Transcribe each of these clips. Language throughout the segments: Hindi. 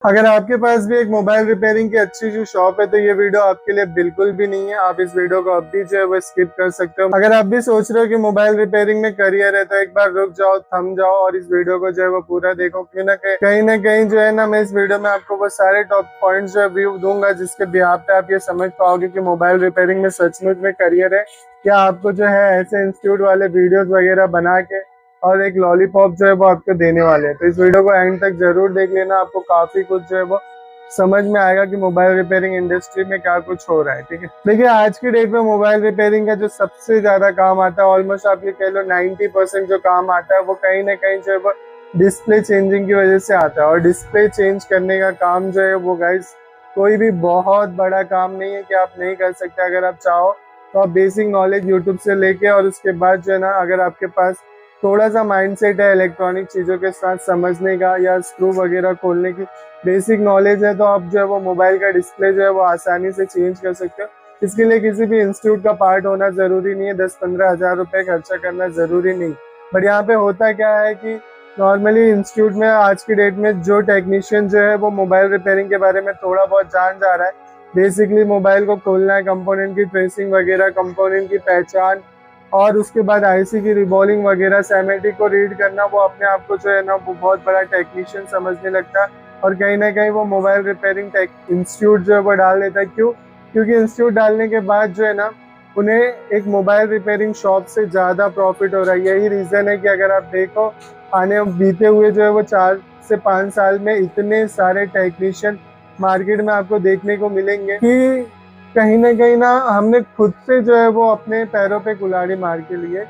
अगर आपके पास भी एक मोबाइल रिपेयरिंग की अच्छी जो शॉप है तो ये वीडियो आपके लिए बिल्कुल भी नहीं है। आप इस वीडियो को अब भी जो है वो स्किप कर सकते हो। अगर आप भी सोच रहे हो कि मोबाइल रिपेयरिंग में करियर है तो एक बार रुक जाओ, थम जाओ और इस वीडियो को जो है वो पूरा देखो। कहीं ना कहीं जो है ना, मैं इस वीडियो में आपको वो सारे टॉप पॉइंट्स जो है व्यू दूंगा जिसके बिहाफ पे आप ये समझ पाओगे कि मोबाइल रिपेयरिंग में सचमुच में करियर है या आपको जो है ऐसे इंस्टीट्यूट वाले वीडियोस वगैरह बना के और एक लॉलीपॉप जो है वो आपको देने वाले हैं। तो इस वीडियो को एंड तक जरूर देख लेना, आपको काफी कुछ जो है वो समझ में आएगा कि मोबाइल रिपेयरिंग इंडस्ट्री में क्या कुछ हो रहा है। ठीक है, देखिए आज की डेट में मोबाइल रिपेयरिंग का जो सबसे ज्यादा काम आता है, ऑलमोस्ट आप ये कह लो 90% जो काम आता है वो कहीं ना कहीं जो है वो डिस्प्ले चेंजिंग की वजह से आता है। और डिस्प्ले चेंज करने का काम जो है वो गाइस कोई भी बहुत बड़ा काम नहीं है कि आप नहीं कर सकते। अगर आप चाहो तो आप बेसिक नॉलेज यूट्यूब से लेके और उसके बाद जो है ना, अगर आपके पास थोड़ा सा माइंडसेट है इलेक्ट्रॉनिक चीजों के साथ समझने का या स्क्रू वगैरह खोलने की बेसिक नॉलेज है, तो आप जो है वो मोबाइल का डिस्प्ले जो है वो आसानी से चेंज कर सकते हो। इसके लिए किसी भी इंस्टीट्यूट का पार्ट होना जरूरी नहीं है, 10-15 हज़ार रुपए खर्चा करना जरूरी नहीं। बट यहाँ पे होता क्या है कि नॉर्मली इंस्टीट्यूट में आज की डेट में जो टेक्नीशियन जो है वो मोबाइल रिपेयरिंग के बारे में थोड़ा बहुत जान जा रहा है, बेसिकली मोबाइल को खोलना है, कंपोनेंट की ट्रेसिंग वगैरह, कंपोनेंट की पहचान और उसके बाद आईसी की रिबॉलिंग वगैरह, सैमेटिक को रीड करना, वो अपने आप को जो है ना वो बहुत बड़ा टेक्नीशियन समझने लगता है। और कहीं ना कहीं वो मोबाइल रिपेयरिंग टेक इंस्टीट्यूट जो है वो डाल देता है। क्यों? क्योंकि इंस्टीट्यूट डालने के बाद जो है ना उन्हें एक मोबाइल रिपेयरिंग शॉप से ज्यादा प्रॉफिट हो रहा है। यही रीजन है कि अगर आप देखो आने बीते हुए जो है वो 4 से 5 साल में इतने सारे टेक्नीशियन मार्केट में आपको देखने को मिलेंगे कि कहीं ना हमने खुद से जो है वो अपने पैरों पे कुल्हाड़ी मार के लिए।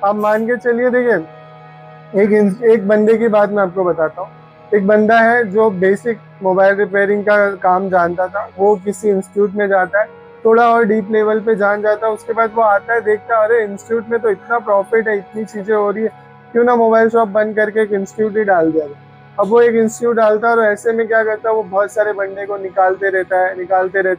आप मान के चलिए, देखिए एक बंदे की बात मैं आपको बताता हूँ। एक बंदा है जो बेसिक मोबाइल रिपेयरिंग का काम जानता था, वो किसी इंस्टीट्यूट में जाता है, थोड़ा और डीप लेवल पे जान जाता है, उसके बाद वो आता है, देखता है अरे इंस्टीट्यूट में तो इतना प्रॉफिट है, इतनी चीजें हो रही है, क्यों ना मोबाइल शॉप बंद करके एक इंस्टीट्यूट ही डाल दिया जाए। अब वो एक इंस्टीट्यूट डालता है और ऐसे में क्या करता है, वो बहुत सारे बंदे को निकालते रहता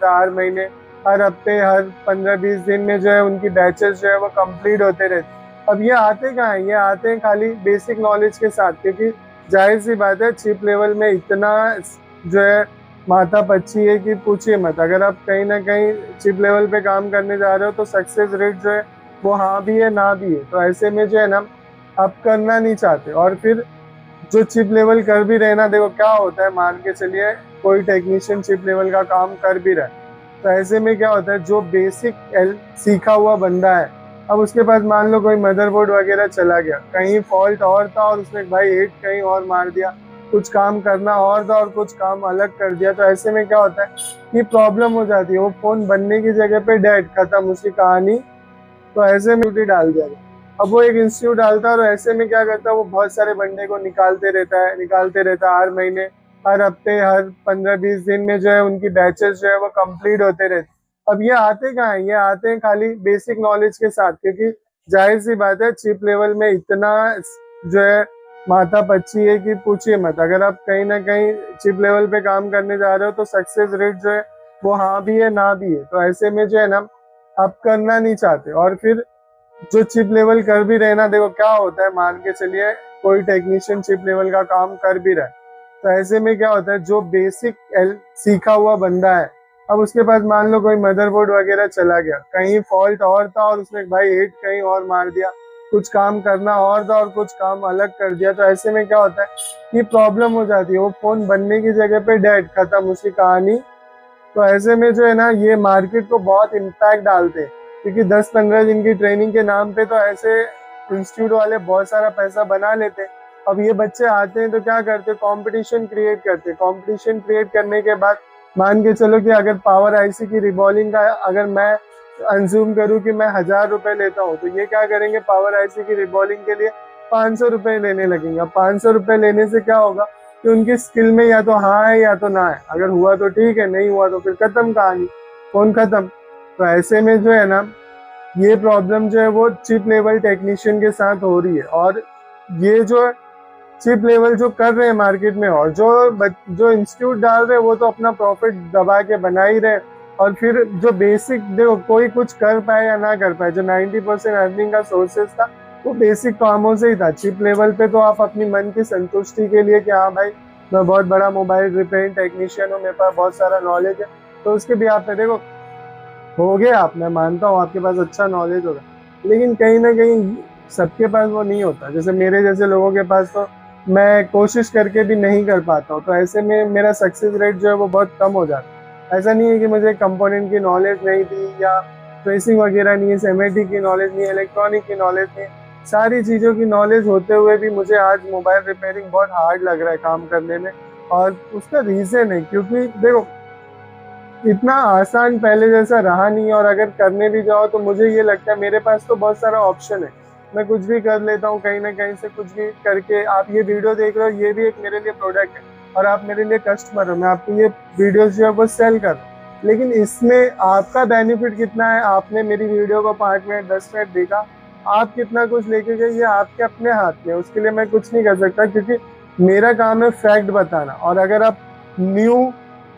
है हर महीने, हर हफ्ते, हर 15-20 दिन में जो है उनकी बैचेस जो है वो कंप्लीट होते रहते। अब ये आते कहाँ हैं? ये आते हैं खाली बेसिक नॉलेज के साथ, क्योंकि जाहिर सी बात है चिप लेवल में इतना जो है माथा पच्ची है कि पूछिए मत। अगर आप कहीं ना कहीं चिप लेवल पे काम करने जा रहे हो तो सक्सेस रेट जो है वो हाँ भी है ना भी है। तो ऐसे में जो है ना आप करना नहीं चाहते, और फिर जो चिप लेवल कर भी रहे ना, देखो क्या होता है, मान के चलिए कोई टेक्नीशियन चिप लेवल का काम कर भी रहा है, तो ऐसे में क्या होता है, जो बेसिक सीखा हुआ बंदा है, अब उसके पास मान लो कोई मदरबोर्ड वगैरह चला गया, कहीं फॉल्ट और था और उसने भाई हिट कहीं और मार दिया, कुछ काम करना और था और कुछ काम अलग कर दिया, तो ऐसे में क्या होता है कि प्रॉब्लम हो जाती है। वो फोन बनने की जगह पे डेड, खत्म उसकी कहानी। तो ऐसे में ड्यूटी डाल दिया गया। अब वो एक इंस्टीट्यूट डालता है और ऐसे में क्या करता है, वो बहुत सारे बंदे को निकालते रहता है हर महीने, हर हफ्ते, हर 15-20 दिन में जो है उनकी बैचेस जो है वो कंप्लीट होते रहते। अब ये आते कहाँ हैं? ये आते हैं खाली बेसिक नॉलेज के साथ, क्योंकि जाहिर सी बात है चिप लेवल में इतना जो है माथा पच्ची है कि पूछिए मत। अगर आप कहीं ना कहीं चिप लेवल पे काम करने जा रहे हो तो सक्सेस रेट जो है वो हाँ भी है ना भी है। तो ऐसे में जो है ना आप करना नहीं चाहते, और फिर जो चिप लेवल कर भी रहे ना, देखो क्या होता है, मान के चलिए कोई टेक्नीशियन चिप लेवल का काम कर भी रहा है, तो ऐसे में क्या होता है, जो बेसिक सीखा हुआ बंदा है, अब उसके पास मान लो कोई मदरबोर्ड वगैरह चला गया, कहीं फॉल्ट और था और उसने भाई हिट कहीं और मार दिया, कुछ काम करना और था और कुछ काम अलग कर दिया, तो ऐसे में क्या होता है कि प्रॉब्लम हो जाती है। वो फोन बनने की जगह पे डेड, खत्म उसकी कहानी। तो ऐसे में जो है ना ये मार्केट को बहुत इम्पैक्ट डालते हैं, क्योंकि 10-15 दिन की ट्रेनिंग के नाम पे तो ऐसे इंस्टीट्यूट वाले बहुत सारा पैसा बना लेते हैं। अब ये बच्चे आते हैं तो क्या करते, कंपटीशन क्रिएट करते। कंपटीशन क्रिएट करने के बाद मान के चलो कि अगर पावर आईसी की रिबॉलिंग का अगर मैं अंज्यूम करूँ कि मैं 1,000 रुपए लेता हूँ, तो ये क्या करेंगे, पावर आईसी की रिबॉलिंग के लिए 500 रुपए लेने लगेंगे। अब 500 रुपए लेने से क्या होगा कि उनकी स्किल में या तो हाँ है या तो ना है, अगर हुआ तो ठीक है, नहीं हुआ तो फिर खत्म कहानी, फोन खत्म। तो ऐसे में जो है ना ये प्रॉब्लम जो है वो चिप लेवल टेक्नीशियन के साथ हो रही है। और ये जो चिप लेवल जो कर रहे हैं मार्केट में, और जो इंस्टीट्यूट डाल रहे हैं वो तो अपना प्रॉफिट दबा के बना ही रहे। और फिर जो बेसिक, देखो कोई कुछ कर पाए या ना कर पाए, जो 90% अर्निंग का सोर्सेस था वो बेसिक कामों से ही था। चिप लेवल पे तो आप अपनी मन की संतुष्टि के लिए कि हाँ भाई मैं बहुत बड़ा मोबाइल रिपेयरिंग टेक्नीशियन हूँ, मेरे पास बहुत सारा नॉलेज है। तो उसके भी आप देखो, हो गया आप, मैं मानता हूँ आपके पास अच्छा नॉलेज होगा, लेकिन कहीं ना कहीं सबके पास वो नहीं होता। जैसे मेरे जैसे लोगों के पास तो मैं कोशिश करके भी नहीं कर पाता हूँ, तो ऐसे में मेरा सक्सेस रेट जो है वो बहुत कम हो जाता है। ऐसा नहीं है कि मुझे कंपोनेंट की नॉलेज नहीं थी या ट्रेसिंग वगैरह नहीं है, सेमेटिक की नॉलेज नहीं है, इलेक्ट्रॉनिक की नॉलेज नहीं है, सारी चीज़ों की नॉलेज होते हुए भी मुझे आज मोबाइल रिपेयरिंग बहुत हार्ड लग रहा है काम करने में। और उसका रीज़न है क्योंकि देखो, इतना आसान पहले जैसा रहा नहीं, और अगर करने भी जाओ तो मुझे ये लगता है मेरे पास तो बहुत सारा ऑप्शन है, मैं कुछ भी कर लेता हूँ कहीं ना कहीं से, कुछ भी करके। आप ये वीडियो देख रहे हो, ये भी एक मेरे लिए प्रोडक्ट है, और आप मेरे लिए कस्टमर हो, मैं आपको ये वीडियो जो है वो सेल कर रहा हूँ। लेकिन इसमें आपका बेनिफिट कितना है, आपने मेरी वीडियो को 5 मिनट 10 मिनट देखा, आप कितना कुछ लेके गए ये आपके अपने हाथ में, उसके लिए मैं कुछ नहीं कर सकता, क्योंकि मेरा काम है फैक्ट बताना। और अगर आप न्यू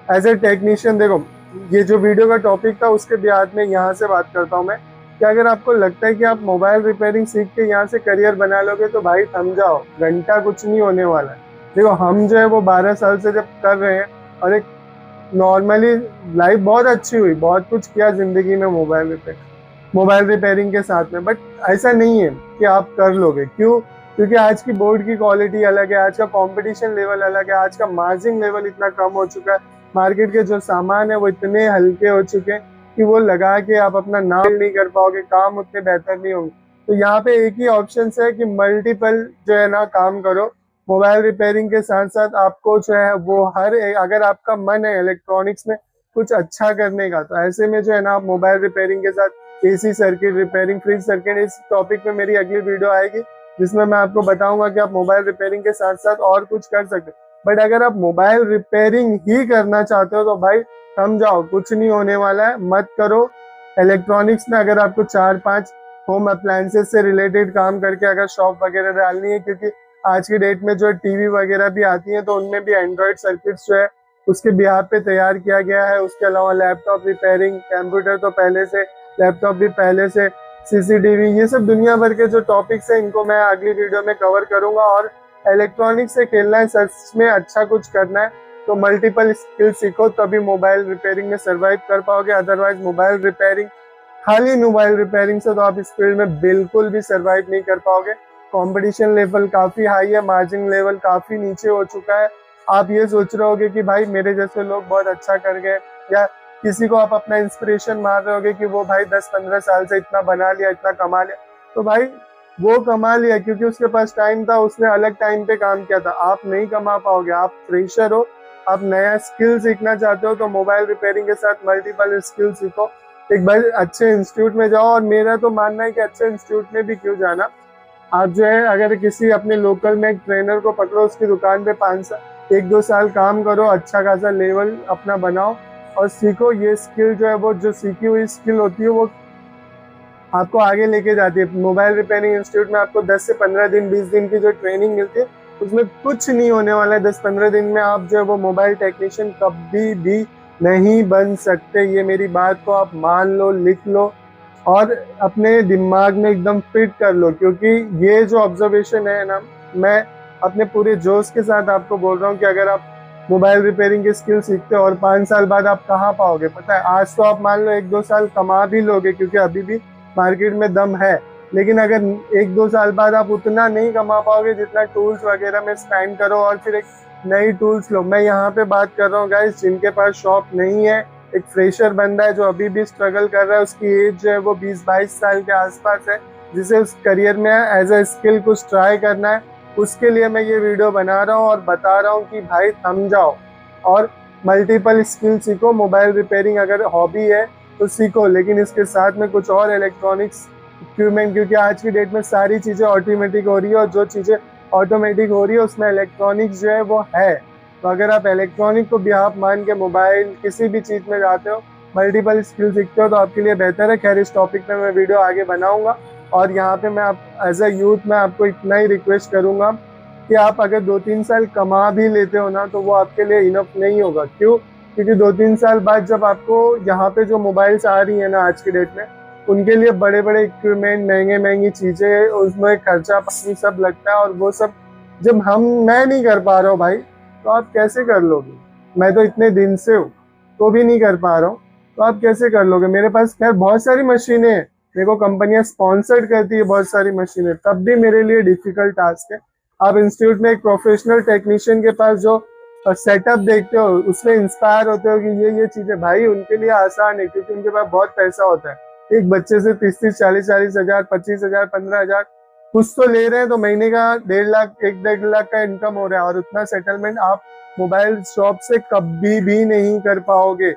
एज ए टेक्नीशियन, देखो ये जो वीडियो का टॉपिक था उसके बाद में यहाँ से बात करता हूँ मैं, कि अगर आपको लगता है कि आप मोबाइल रिपेयरिंग सीख के यहाँ से करियर बना लोगे तो भाई थम जाओ, घंटा कुछ नहीं होने वाला है। देखो हम जो है वो 12 साल से जब कर रहे हैं, और एक नॉर्मली लाइफ बहुत अच्छी हुई, बहुत कुछ किया जिंदगी में मोबाइल रिपेयरिंग के साथ में। बट ऐसा नहीं है कि आप कर लोगे, क्यों? क्योंकि आज की बोर्ड की क्वालिटी अलग है, आज का कंपटीशन लेवल अलग है, आज का मार्जिन लेवल इतना कम हो चुका है, मार्केट के जो सामान है वो इतने हल्के हो चुके हैं कि वो लगा के आप अपना नाम नहीं कर पाओगे, काम उतने बेहतर नहीं होंगे। तो यहाँ पे एक ही ऑप्शन है कि मल्टीपल जो है ना काम करो, मोबाइल रिपेयरिंग के साथ साथ आपको जो है वो हर एक, अगर आपका मन है इलेक्ट्रॉनिक्स में कुछ अच्छा करने का, तो ऐसे में जो है ना आप मोबाइल रिपेयरिंग के साथ AC circuit repairing, fridge circuit, इस टॉपिक पे मेरी अगली वीडियो आएगी जिसमें मैं आपको बताऊंगा कि आप मोबाइल रिपेयरिंग के साथ साथ और कुछ कर सकते हो। बट अगर आप मोबाइल रिपेयरिंग ही करना चाहते हो तो भाई समझाओ, कुछ नहीं होने वाला है, मत करो। इलेक्ट्रॉनिक्स में अगर आपको 4-5 होम अप्लायंसेस से रिलेटेड काम करके अगर शॉप वगैरह डालनी है, क्योंकि आज की डेट में जो टीवी वगैरह भी आती है तो उनमें भी एंड्रॉइड सर्किट्स जो है उसके बिहाफ पे तैयार किया गया है। उसके अलावा लैपटॉप रिपेयरिंग, कंप्यूटर तो पहले से, लैपटॉप भी पहले से, सीसीटीवी, ये सब दुनिया भर के जो टॉपिक्स हैं इनको मैं अगली वीडियो में कवर करूंगा। और इलेक्ट्रॉनिक्स से खेलना है, सच में अच्छा कुछ करना है तो मल्टीपल स्किल सीखो, तभी मोबाइल रिपेयरिंग में सर्वाइव कर पाओगे। अदरवाइज मोबाइल रिपेयरिंग, खाली मोबाइल रिपेयरिंग से तो आप इस फील्ड में बिल्कुल भी सर्वाइव नहीं कर पाओगे। कंपटीशन लेवल काफी हाई है, मार्जिन लेवल काफी नीचे हो चुका है। आप ये सोच रहे होगे कि भाई मेरे जैसे लोग बहुत अच्छा कर गए, या किसी को आप अपना इंस्पिरेशन मान रहे होगे कि वो भाई 10-15 साल से इतना बना लिया, इतना कमा लिया, तो भाई वो कमा लिया क्योंकि उसके पास टाइम था, उसने अलग टाइम पे काम किया था। आप नहीं कमा पाओगे, आप फ्रेशर हो, आप नया स्किल सीखना चाहते हो तो मोबाइल रिपेयरिंग के साथ मल्टीपल स्किल सीखो। एक बार अच्छे इंस्टीट्यूट में जाओ, और मेरा तो मानना है कि अच्छे इंस्टीट्यूट में भी क्यों जाना, आप जो है अगर किसी अपने लोकल में एक ट्रेनर को पकड़ो, उसकी दुकान पे 1-2 साल काम करो, अच्छा खासा लेवल अपना बनाओ और सीखो। ये स्किल जो है वो जो सीखी हुई स्किल होती है वो आपको आगे लेके जाती है। मोबाइल रिपेयरिंग इंस्टीट्यूट में आपको 10 से 15 दिन 20 दिन की जो ट्रेनिंग मिलती है उसमें कुछ नहीं होने वाला है। 10-15 दिन में आप जो है वो मोबाइल टेक्नीशियन कभी भी नहीं बन सकते। ये मेरी बात को आप मान लो, लिख लो और अपने दिमाग में एकदम फिट कर लो, क्योंकि ये जो ऑब्जर्वेशन है ना, मैं अपने पूरे जोश के साथ आपको बोल रहा हूँ कि अगर आप मोबाइल रिपेयरिंग की स्किल सीखते हो और 5 साल बाद आप कहाँ पाओगे पता है? आज तो आप मान लो 1-2 साल कमा भी लोगे क्योंकि अभी भी मार्केट में दम है, लेकिन अगर 1-2 साल बाद आप उतना नहीं कमा पाओगे जितना टूल्स वगैरह में स्पेंड करो और फिर एक नई टूल्स लो। मैं यहाँ पे बात कर रहा हूँ गाइस जिनके पास शॉप नहीं है, एक फ्रेशर बंदा है जो अभी भी स्ट्रगल कर रहा है, उसकी एज जो है वो 20-22 साल के आसपास है, जिसे उस करियर में एज ए स्किल कुछ ट्राई करना है। उसके लिए मैं ये वीडियो बना रहा हूँ और बता रहा हूँ कि भाई थम जाओ और मल्टीपल स्किल सीखो। मोबाइल रिपेयरिंग अगर हॉबी है तो सीखो, लेकिन इसके साथ में कुछ और इलेक्ट्रॉनिक्स इक्विपमेंट, क्योंकि आज की डेट में सारी चीज़ें ऑटोमेटिक हो रही है और जो चीज़ें ऑटोमेटिक हो रही है उसमें इलेक्ट्रॉनिक्स जो है वो है। तो अगर आप इलेक्ट्रॉनिक को भी आप मान के मोबाइल किसी भी चीज़ में जाते हो, मल्टीपल स्किल सीखते हो तो आपके लिए बेहतर है। खैर इस टॉपिक पे मैं वीडियो आगे बनाऊंगा, और यहाँ पे मैं आप एज अ यूथ मैं आपको इतना ही रिक्वेस्ट करूंगा कि आप अगर 2-3 साल कमा भी लेते हो ना तो वो आपके लिए इनफ नहीं होगा। क्यों? क्योंकि 2-3 साल बाद जब आपको यहाँ पे जो मोबाइल्स आ रही है ना आज की डेट में, उनके लिए बड़े बड़े इक्विपमेंट, महंगे महंगी चीज़ें, उसमें खर्चा पानी सब लगता है, और वो सब जब मैं नहीं कर पा रहा हूँ भाई, तो आप कैसे कर लोगे? मैं तो इतने दिन से हूँ तो भी नहीं कर पा रहा हूँ, तो आप कैसे कर लोगे? मेरे पास खैर बहुत सारी मशीनें हैं, मेरे को कंपनियां स्पॉन्सर्ड करती है बहुत सारी मशीनें, तब भी मेरे लिए डिफिकल्ट टास्क है। आप इंस्टीट्यूट में एक प्रोफेशनल टेक्नीशियन के पास जो सेटअप देखते हो उसमें इंस्पायर होते हो कि ये चीजें भाई उनके लिए आसान है, क्योंकि उनके पास बहुत पैसा होता है। एक बच्चे से 30-40 हजार 25 हजार 15 हजार कुछ तो ले रहे हैं, तो महीने का 1.5 लाख 1-1.5 लाख का इनकम हो रहा है, और उतना सेटलमेंट आप मोबाइल शॉप से कभी भी नहीं कर पाओगे।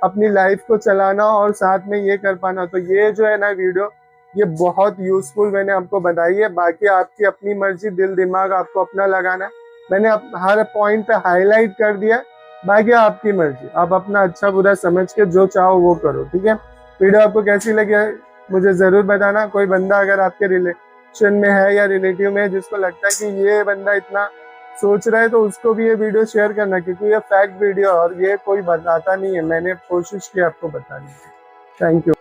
अपनी लाइफ को चलाना और साथ में ये कर पाना, तो ये जो है ना वीडियो, ये बहुत यूजफुल मैंने आपको बताई है। बाकी आपकी अपनी मर्जी, दिल दिमाग आपको अपना लगाना है। मैंने हर पॉइंट पे हाईलाइट कर दिया, बाकी आपकी मर्जी, आप अपना अच्छा बुरा समझ के जो चाहो वो करो, ठीक है। वीडियो आपको कैसी लगी है मुझे जरूर बताना। कोई बंदा अगर आपके रिलेशन में है या रिलेटिव में है जिसको लगता है कि ये बंदा इतना सोच रहा है, तो उसको भी ये वीडियो शेयर करना, क्योंकि ये फैक्ट वीडियो और ये कोई बताता नहीं है, मैंने कोशिश की आपको बताने की। Thank you.